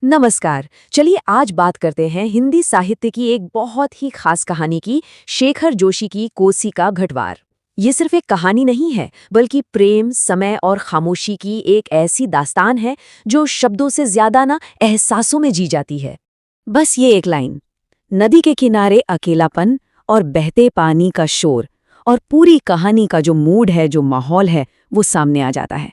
नमस्कार। चलिए आज बात करते हैं हिंदी साहित्य की एक बहुत ही खास कहानी की, शेखर जोशी की कोसी का घटवार। ये सिर्फ एक कहानी नहीं है, बल्कि प्रेम, समय और खामोशी की एक ऐसी दास्तान है जो शब्दों से ज्यादा ना एहसासों में जी जाती है। बस ये एक लाइन, नदी के किनारे अकेलापन और बहते पानी का शोर, और पूरी कहानी का जो मूड है, जो माहौल है, वो सामने आ जाता है।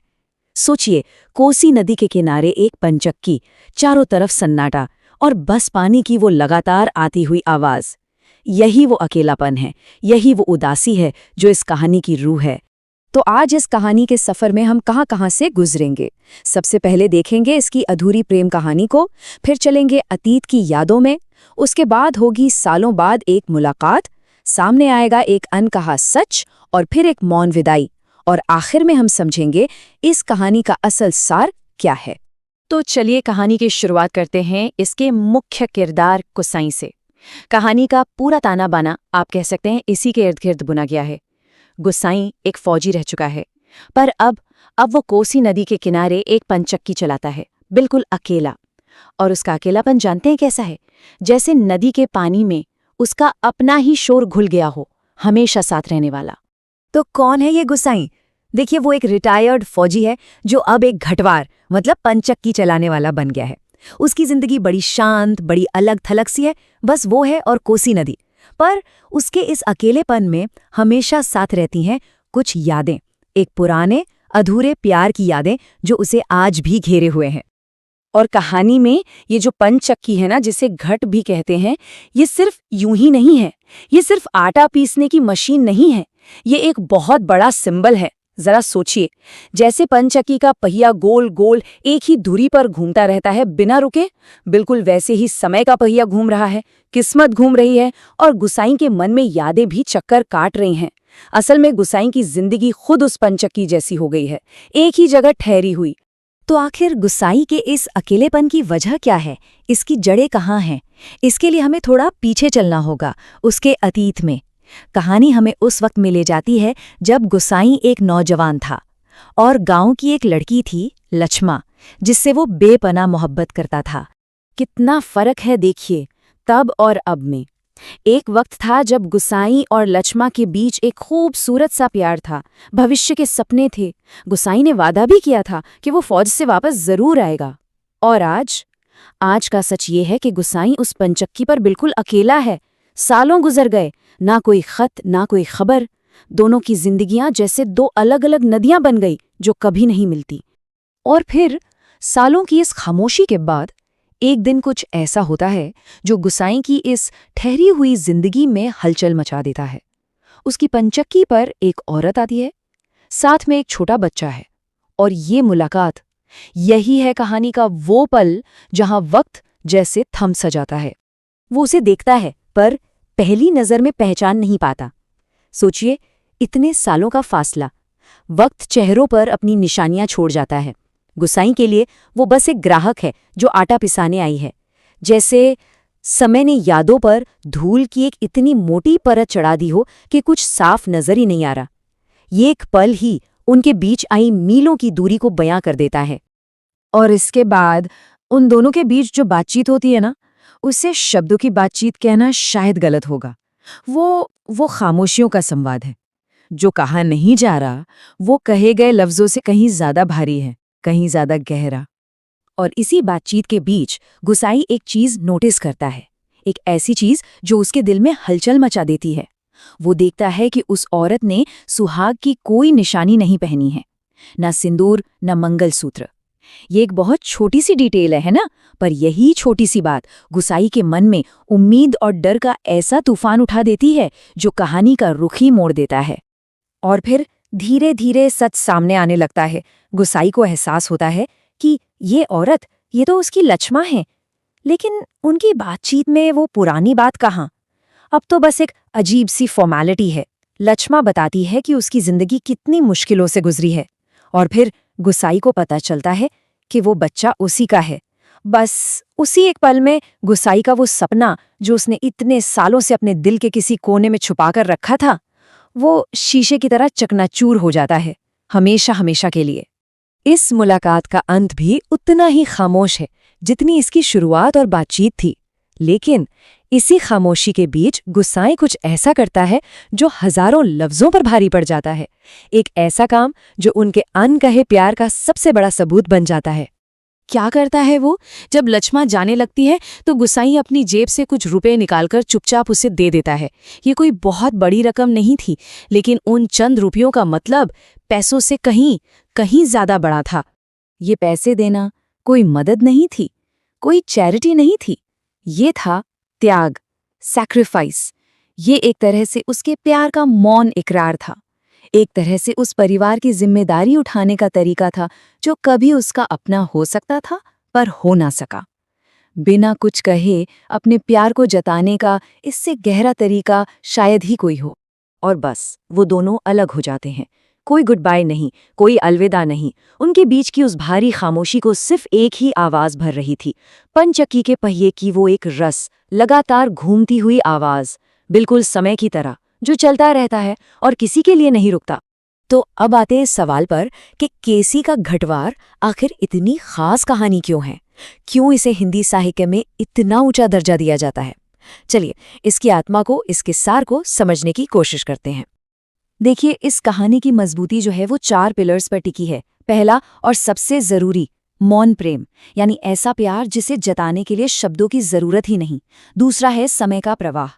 सोचिए, कोसी नदी के किनारे एक पंचक्की, चारों तरफ सन्नाटा और बस पानी की वो लगातार आती हुई आवाज। यही वो अकेलापन है, यही वो उदासी है जो इस कहानी की रूह है। तो आज इस कहानी के सफर में हम कहां-कहां से गुजरेंगे। सबसे पहले देखेंगे इसकी अधूरी प्रेम कहानी को, फिर चलेंगे अतीत की यादों में, उसके बाद होगी सालों बाद एक मुलाकात, सामने आएगा एक अनकहा सच और फिर एक मौन विदाई, और आखिर में हम समझेंगे इस कहानी का असल सार क्या है। तो चलिए कहानी की शुरुआत करते हैं इसके मुख्य किरदार गुसाई से। कहानी का पूरा ताना बाना आप कह सकते हैं इसी के इर्द गिर्द बुना गया है। गुसाई एक फौजी रह चुका है, पर अब वो कोसी नदी के किनारे एक पंचक्की चलाता है, बिल्कुल अकेला। और उसका अकेलापन जानते हैं कैसा है? जैसे नदी के पानी में उसका अपना ही शोर घुल गया हो, हमेशा साथ रहने वाला। तो कौन है ये गुसाई? देखिए, वो एक रिटायर्ड फौजी है जो अब एक घटवार मतलब पंचक्की चलाने वाला बन गया है। उसकी जिंदगी बड़ी शांत, बड़ी अलग थलग सी है, बस वो है और कोसी नदी। पर उसके इस अकेलेपन में हमेशा साथ रहती हैं कुछ यादें, एक पुराने अधूरे प्यार की यादें जो उसे आज भी घेरे हुए हैं। और कहानी में ये जो पंचक्की है ना, जिसे घट भी कहते हैं, ये सिर्फ यूं ही नहीं है। ये सिर्फ आटा पीसने की मशीन नहीं है, ये एक बहुत बड़ा सिंबल है। जरा सोचिए, जैसे पंचक्की का पहिया गोल गोल एक ही धुरी पर घूमता रहता है बिना रुके, बिल्कुल वैसे ही समय का पहिया घूम रहा है, किस्मत घूम रही है, और गुसाई के मन में यादें भी चक्कर काट रही हैं। असल में गुसाई की जिंदगी खुद उस पंचक्की जैसी हो गई है, एक ही जगह ठहरी हुई। तो आखिर गुसाई के इस अकेलेपन की वजह क्या है? इसकी जड़ें कहाँ हैं? इसके लिए हमें थोड़ा पीछे चलना होगा, उसके अतीत में। कहानी हमें उस वक्त में ले जाती है जब गुसाई एक नौजवान था और गांव की एक लड़की थी, लक्ष्मा, जिससे वो बेपनाह मोहब्बत करता था। कितना फर्क है देखिए, तब और अब में। एक वक्त था जब गुसाई और लक्ष्मा के बीच एक खूबसूरत सा प्यार था, भविष्य के सपने थे। गुसाई ने वादा भी किया था कि वो फौज से वापस जरूर आएगा। और आज का सच ये है कि गुसाई उस पंचक्की पर बिल्कुल अकेला है। सालों गुजर गए, ना कोई खत, ना कोई खबर। दोनों की जिंदगियां जैसे दो अलग अलग नदियां बन गई जो कभी नहीं मिलती। और फिर सालों की इस खामोशी के बाद एक दिन कुछ ऐसा होता है जो गुसाई की इस ठहरी हुई जिंदगी में हलचल मचा देता है। उसकी पंचक्की पर एक औरत आती है, साथ में एक छोटा बच्चा है, और ये मुलाकात, यही है कहानी का वो पल जहां वक्त जैसे थम सा जाता है। वो उसे देखता है, पर पहली नजर में पहचान नहीं पाता। सोचिए, इतने सालों का फासला, वक्त चेहरों पर अपनी निशानियां छोड़ जाता है। गुसाई के लिए वो बस एक ग्राहक है जो आटा पिसाने आई है। जैसे समय ने यादों पर धूल की एक इतनी मोटी परत चढ़ा दी हो कि कुछ साफ नजर ही नहीं आ रहा। ये एक पल ही उनके बीच आई मीलों की दूरी को बयां कर देता है। और इसके बाद उन दोनों के बीच जो बातचीत होती है ना, उसे शब्दों की बातचीत कहना शायद गलत होगा। वो खामोशियों का संवाद है। जो कहा नहीं जा रहा, वो कहे गए लफ्जों से कहीं ज्यादा भारी है, कहीं ज्यादा गहरा। और इसी बातचीत के बीच गुसाई एक चीज नोटिस करता है, एक ऐसी चीज जो उसके दिल में हलचल मचा देती है। वो देखता है कि उस औरत ने सुहाग की कोई निशानी नहीं पहनी है, न सिंदूर, न मंगलसूत्र। ये एक बहुत छोटी सी डिटेल है ना, पर यही छोटी सी बात गुसाई के मन में उम्मीद और डर का ऐसा तूफान उठा देती है जो कहानी का रुख ही मोड़ देता है। और फिर धीरे धीरे सच सामने आने लगता है। गुसाई को एहसास होता है कि ये औरत, ये तो उसकी लक्ष्मा है, लेकिन उनकी बातचीत में वो पुरानी बात कहाँ? अब तो बस एक अजीब सी फॉर्मेलिटी है। लक्ष्मा बताती है कि उसकी जिंदगी कितनी मुश्किलों से गुजरी है, और फिर गुसाई को पता चलता है कि वो बच्चा उसी का है। बस उसी एक पल में गुसाई का वो सपना जो उसने इतने सालों से अपने दिल के किसी कोने में छुपाकर रखा था, वो शीशे की तरह चकनाचूर हो जाता है, हमेशा हमेशा के लिए। इस मुलाकात का अंत भी उतना ही खामोश है, जितनी इसकी शुरुआत और बातचीत थी। लेकिन इसी खामोशी के बीच गुसाई कुछ ऐसा करता है जो हजारों लफ्जों पर भारी पड़ जाता है। एक ऐसा काम जो उनके अनकहे प्यार का सबसे बड़ा सबूत बन जाता है। क्या करता है वो? जब लक्ष्मा जाने लगती है तो गुसाई अपनी जेब से कुछ रुपए निकालकर चुपचाप उसे दे देता है। ये कोई बहुत बड़ी रकम नहीं थी, लेकिन उन चंद रुपयों का मतलब पैसों से कहीं कहीं ज्यादा बड़ा था। ये पैसे देना कोई मदद नहीं थी, कोई चैरिटी नहीं थी, ये था त्याग, सैक्रिफाइस। ये एक तरह से उसके प्यार का मौन इकरार था, एक तरह से उस परिवार की जिम्मेदारी उठाने का तरीका था जो कभी उसका अपना हो सकता था पर हो ना सका। बिना कुछ कहे अपने प्यार को जताने का इससे गहरा तरीका शायद ही कोई हो। और बस वो दोनों अलग हो जाते हैं। कोई गुड बाय नहीं, कोई अलविदा नहीं। उनके बीच की उस भारी खामोशी को सिर्फ एक ही आवाज भर रही थी, पनचक्की के पहिए की वो एक रस, लगातार घूमती हुई आवाज, बिल्कुल समय की तरह, जो चलता रहता है और किसी के लिए नहीं रुकता। तो अब आते हैं इस सवाल पर कि केसी का घटवार आखिर इतनी खास कहानी क्यों है? क्यों इसे हिंदी साहित्य में इतना ऊंचा दर्जा दिया जाता है? चलिए इसकी आत्मा को, इसके सार को समझने की कोशिश करते हैं। देखिए, इस कहानी की मजबूती जो है वो 4 पिलर्स पर टिकी है। पहला और सबसे जरूरी, मौन प्रेम, यानी ऐसा प्यार जिसे जताने के लिए शब्दों की जरूरत ही नहीं। दूसरा है समय का प्रवाह,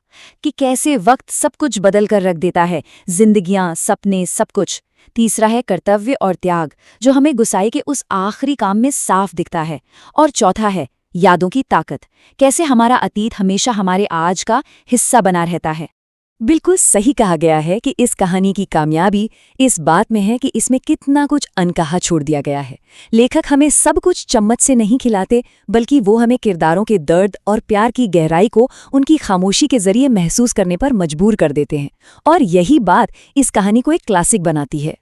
कि कैसे वक्त सब कुछ बदल कर रख देता है, जिंदगियां, सपने, सब कुछ। तीसरा है कर्तव्य और त्याग, जो हमें गुसाई के उस आखिरी काम में साफ दिखता है। और चौथा है यादों की ताकत, कैसे हमारा अतीत हमेशा हमारे आज का हिस्सा बना रहता है। बिल्कुल सही कहा गया है कि इस कहानी की कामयाबी इस बात में है कि इसमें कितना कुछ अनकहा छोड़ दिया गया है। लेखक हमें सब कुछ चम्मच से नहीं खिलाते, बल्कि वो हमें किरदारों के दर्द और प्यार की गहराई को उनकी खामोशी के जरिए महसूस करने पर मजबूर कर देते हैं। और यही बात इस कहानी को एक क्लासिक बनाती है।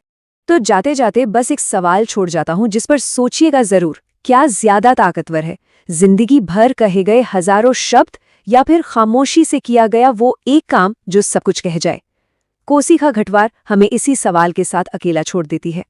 तो जाते जाते बस एक सवाल छोड़ जाता हूँ जिस पर सोचिएगा जरूर। क्या ज्यादा ताकतवर है, जिंदगी भर कहे गए हजारों शब्द, या फिर खामोशी से किया गया वो एक काम जो सब कुछ कह जाए? कोसी का घटवार हमें इसी सवाल के साथ अकेला छोड़ देती है।